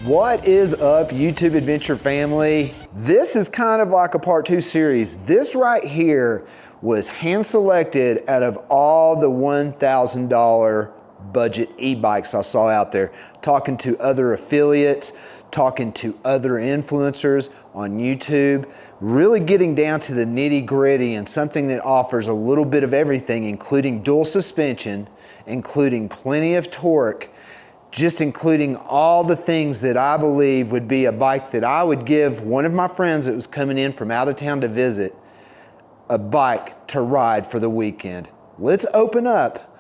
What is up, YouTube Adventure family? This is kind of like a part 2 series. This right here was hand selected out of all the $1,000 budget e-bikes I saw out there. Talking to other affiliates, talking to other influencers on YouTube, really getting down to the nitty gritty and something that offers a little bit of everything, including dual suspension, including plenty of torque, just including all the things that I believe would be a bike that I would give one of my friends that was coming in from out of town to visit a bike to ride for the weekend. Let's open up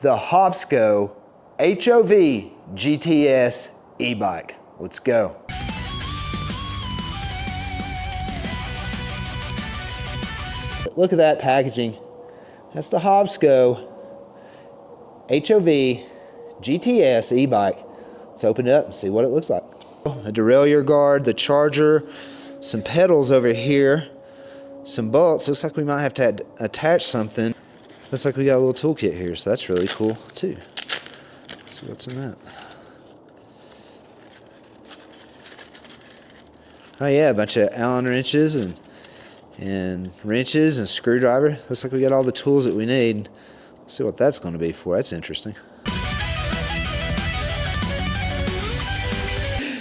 the HOVSCO HOVGTRS e-bike. Let's go. Look at that packaging. That's the HOVSCO HOVGTRS e-bike. Let's open it up and see what it looks like. A derailleur guard, the charger, some pedals over here, some bolts. Looks like we might have to attach something. Looks like we got a little toolkit here, so that's really cool too. Let's see what's in that. Oh yeah, a bunch of Allen wrenches and wrenches and screwdriver. Looks like we got all the tools that we need. Let's see what that's going to be for. That's interesting.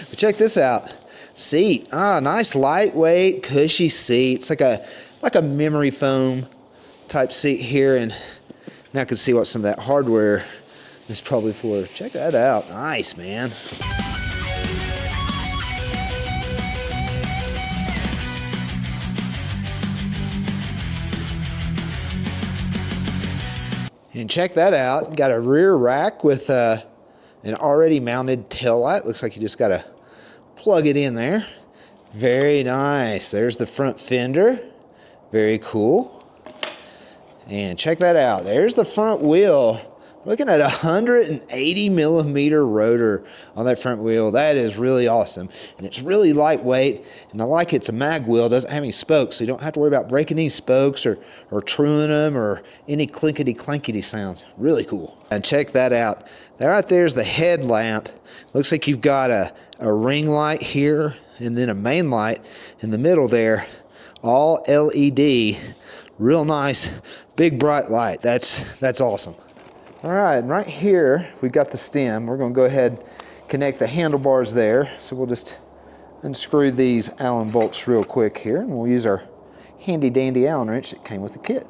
But check this out. Seat. Nice lightweight, cushy seat. It's like a memory foam type seat here, and now I can see what some of that hardware is probably for. Check that out. Nice, man. And check that out, got a rear rack with an already mounted tail light. Looks like you just gotta plug it in there. Very nice. There's the front fender. Very cool. And check that out. There's the front wheel. Looking at a 180 millimeter rotor on that front wheel. That is really awesome. And it's really lightweight. And I like it's a mag wheel. It doesn't have any spokes, so you don't have to worry about breaking any spokes or truing them or any clinkety clankety sounds. Really cool. And check that out. That right there's the headlamp. Looks like you've got a ring light here and then a main light in the middle there. All LED. Real nice, big bright light. That's awesome. All right, and right here, we've got the stem. We're gonna go ahead and connect the handlebars there. So we'll just unscrew these Allen bolts real quick here, and we'll use our handy dandy Allen wrench that came with the kit.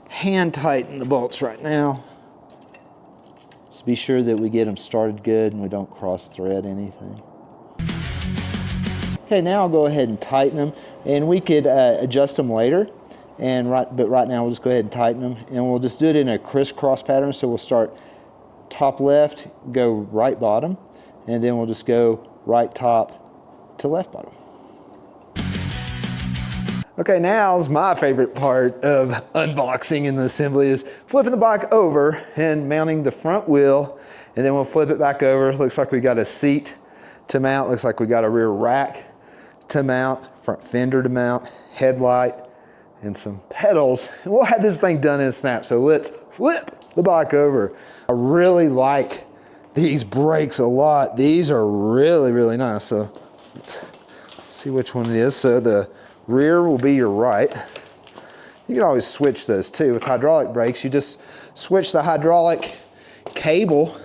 Hand tighten the bolts right now. Just be sure that we get them started good and we don't cross thread anything. Okay, now I'll go ahead and tighten them, and we could adjust them later. But right now we'll just go ahead and tighten them, and we'll just do it in a crisscross pattern. So we'll start top left, go right bottom, and then we'll just go right top to left bottom. Okay, now's my favorite part of unboxing and the assembly is flipping the bike over and mounting the front wheel, and then we'll flip it back over. Looks like we got a seat to mount, looks like we got a rear rack to mount, front fender to mount, headlight, and some pedals, and we'll have this thing done in a snap. So let's flip the bike over. I really like these brakes a lot. These are really, really nice. So let's see which one it is. So the rear will be your right. You can always switch those too. With hydraulic brakes, you just switch the hydraulic cable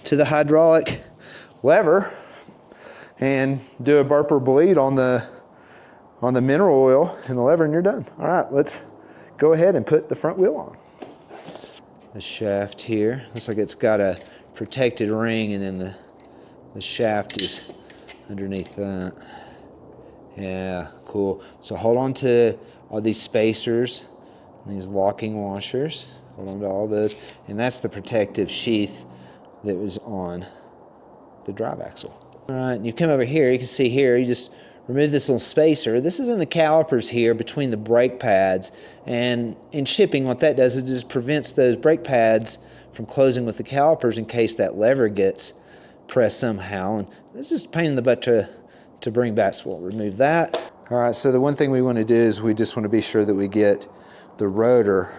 to the hydraulic lever and do a burp or bleed on the mineral oil and the lever, and you're done. All right, let's go ahead and put the front wheel on. The shaft here, looks like it's got a protected ring, and then the shaft is underneath that. Yeah, cool. So hold on to all these spacers, and these locking washers. Hold on to all those, and that's the protective sheath that was on the drive axle. All right, and you come over here, you can see here, you just remove this little spacer. This is in the calipers here between the brake pads, and in shipping what that does is it just prevents those brake pads from closing with the calipers in case that lever gets pressed somehow, and this is a pain in the butt to bring back, so we'll remove that. All right, so the one thing we want to do is we just want to be sure that we get the rotor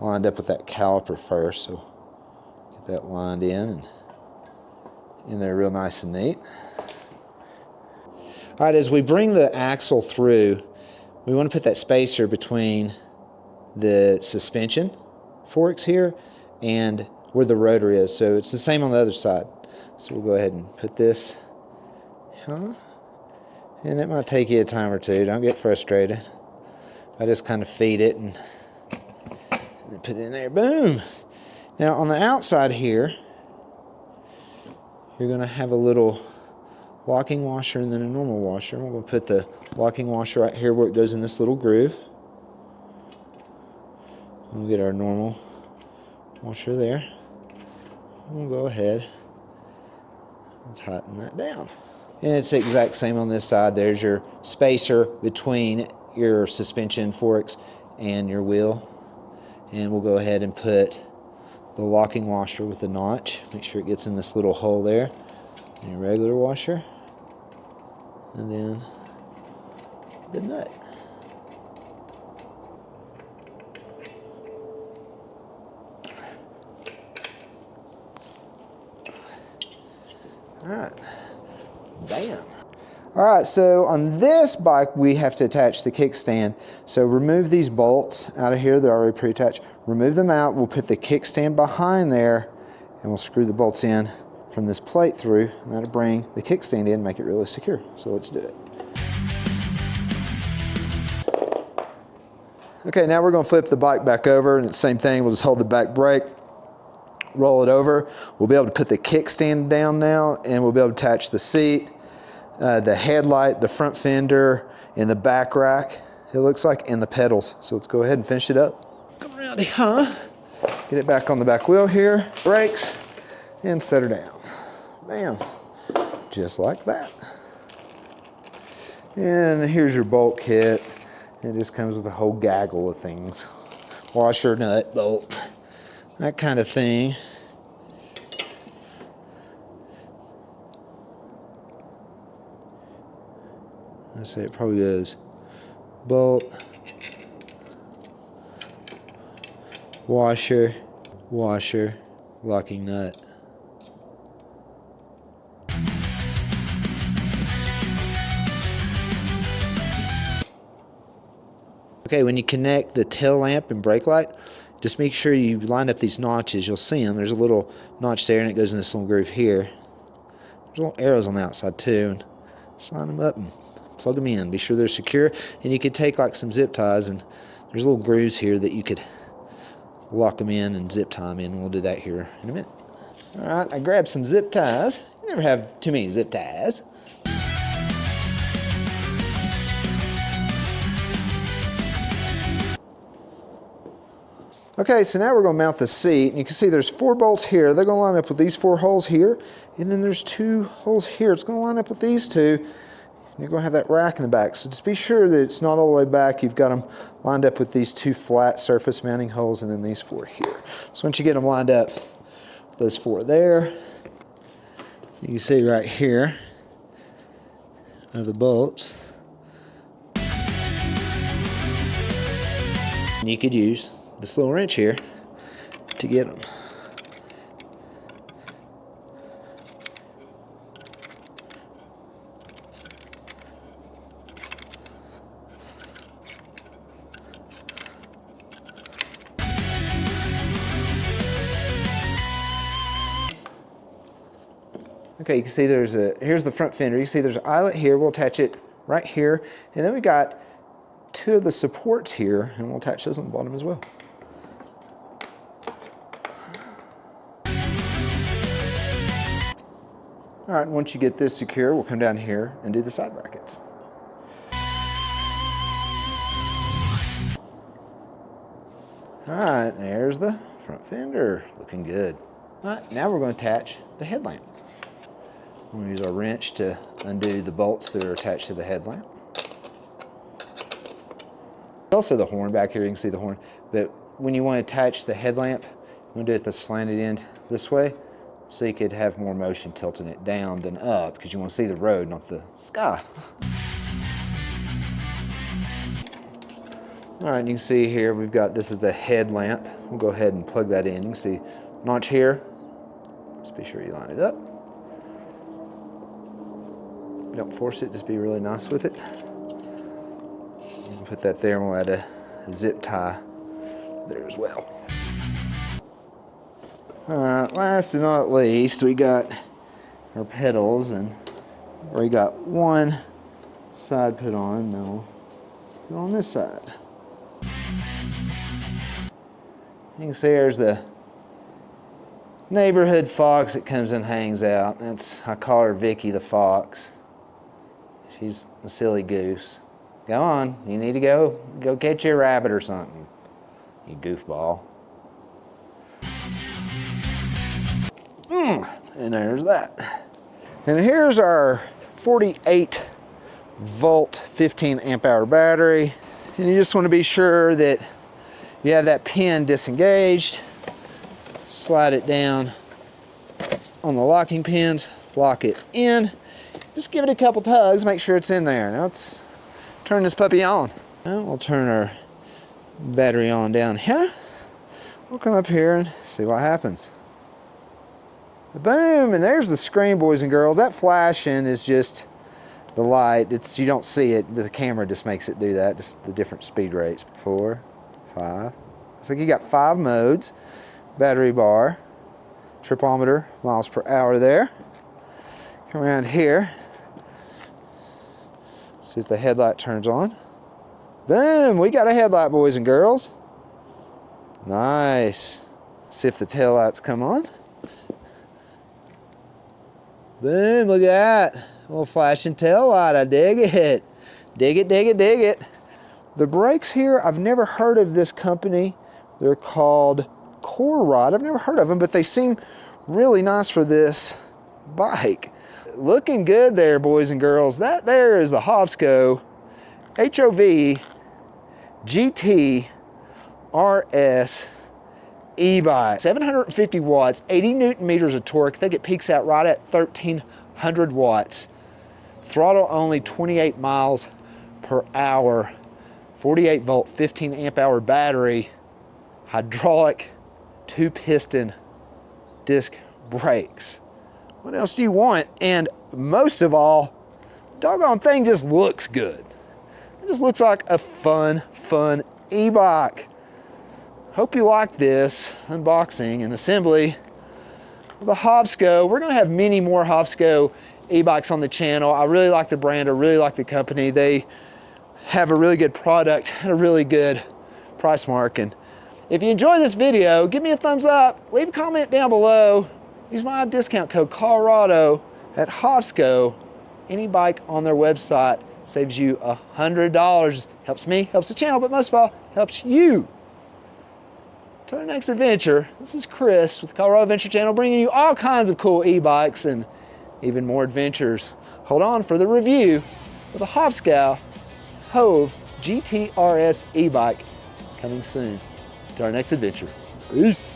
lined up with that caliper first, so get that lined in and in there real nice and neat. All right, as we bring the axle through, we want to put that spacer between the suspension forks here and where the rotor is. So it's the same on the other side. So we'll go ahead and put this, and it might take you a time or two. Don't get frustrated. I just kind of feed it and put it in there. Boom! Now on the outside here, you're going to have a little locking washer and then a normal washer. We're going to put the locking washer right here where it goes in this little groove. We'll get our normal washer there. We'll go ahead and tighten that down. And it's the exact same on this side. There's your spacer between your suspension forks and your wheel. And we'll go ahead and put the locking washer with the notch. Make sure it gets in this little hole there. And your regular washer. And then the nut. All right, bam. All right, so on this bike, we have to attach the kickstand. So remove these bolts out of here. They're already pre-attached. Remove them out. We'll put the kickstand behind there, and we'll screw the bolts in from this plate through, and that'll bring the kickstand in and make it really secure. So let's do it. Okay, now we're gonna flip the bike back over, and it's the same thing. We'll just hold the back brake, roll it over. We'll be able to put the kickstand down now, and we'll be able to attach the seat, the headlight, the front fender, and the back rack, it looks like, and the pedals. So let's go ahead and finish it up. Come around here, huh? Get it back on the back wheel here, brakes, and set her down. Bam, just like that. And here's your bolt kit. It just comes with a whole gaggle of things. Washer, nut, bolt, that kind of thing. I say it probably goes bolt, washer, washer, locking nut. Okay, when you connect the tail lamp and brake light, just make sure you line up these notches. You'll see them. There's a little notch there, and it goes in this little groove here. There's little arrows on the outside too. And just line them up and plug them in. Be sure they're secure. And you could take like some zip ties, and there's little grooves here that you could lock them in and zip tie them in. And we'll do that here in a minute. All right, I grabbed some zip ties. You never have too many zip ties. Okay, so now we're going to mount the seat, and you can see there's 4 bolts here. They're going to line up with these 4 holes here, and then there's 2 holes here. It's going to line up with these 2, and you're going to have that rack in the back. So just be sure that it's not all the way back. You've got them lined up with these 2 flat surface mounting holes, and then these 4 here. So once you get them lined up, those 4 there, you can see right here are the bolts. And you could use this little wrench here to get them. Okay, you can see here's the front fender. You see there's an eyelet here. We'll attach it right here. And then we got 2 of the supports here, and we'll attach those on the bottom as well. All right, once you get this secure, we'll come down here and do the side brackets. All right, there's the front fender, looking good. All right, now we're going to attach the headlamp. We're going to use our wrench to undo the bolts that are attached to the headlamp. Also the horn back here, you can see the horn, but when you want to attach the headlamp, you want to do it at the slanted end this way, so you could have more motion tilting it down than up, because you want to see the road, not the sky. All right, you can see here we've got, this is the headlamp. We'll go ahead and plug that in. You can see notch here. Just be sure you line it up. Don't force it, just be really nice with it. Put that there, and we'll add a zip tie there as well. All right, last and not least, we got our pedals, and we got one side put on, now we'll put on this side. You can see there's the neighborhood fox that comes and hangs out. I call her Vicky the fox. She's a silly goose. Go on, you need to go catch your rabbit or something, you goofball. And there's that. And here's our 48 volt 15 amp hour battery. And you just want to be sure that you have that pin disengaged. Slide it down on the locking pins, lock it in. Just give it a couple tugs, make sure it's in there. Now let's turn this puppy on. Now we'll turn our battery on down here. We'll come up here and see what happens. Boom, and there's the screen, boys and girls. That flashing is just the light. You don't see it. The camera just makes it do that, just the different speed rates. 4, 5. Looks like you got 5 modes. Battery bar, tripometer, miles per hour there. Come around here. See if the headlight turns on. Boom, we got a headlight, boys and girls. Nice. See if the tail lights come on. Boom, look at that. A little flashing tail light, I dig it. Dig it, dig it, dig it. The brakes here, I've never heard of this company. They're called Core Rod. I've never heard of them, but they seem really nice for this bike. Looking good there, boys and girls. That there is the HOVSCO HOVGTRS e-bike. 750 watts, 80 Newton meters of torque. I think it peaks out right at 1,300 watts. Throttle only 28 miles per hour. 48 volt, 15 amp hour battery. Hydraulic 2-piston disc brakes. What else do you want? And most of all, the doggone thing just looks good. It just looks like a fun e-bike. Hope you like this unboxing and assembly of the HOVSCO. We're gonna have many more HOVSCO e-bikes on the channel. I really like the brand, I really like the company. They have a really good product and a really good price mark. And if you enjoyed this video, give me a thumbs up, leave a comment down below. Use my discount code Colorado at HOVSCO. Any bike on their website saves you $100. Helps me, helps the channel, but most of all, helps you. Till our next adventure, this is Chris with the Colorado Adventure Channel, bringing you all kinds of cool e-bikes and even more adventures. Hold on for the review of the HOVSCO HOVGTRS e-bike coming soon. To our next adventure. Peace.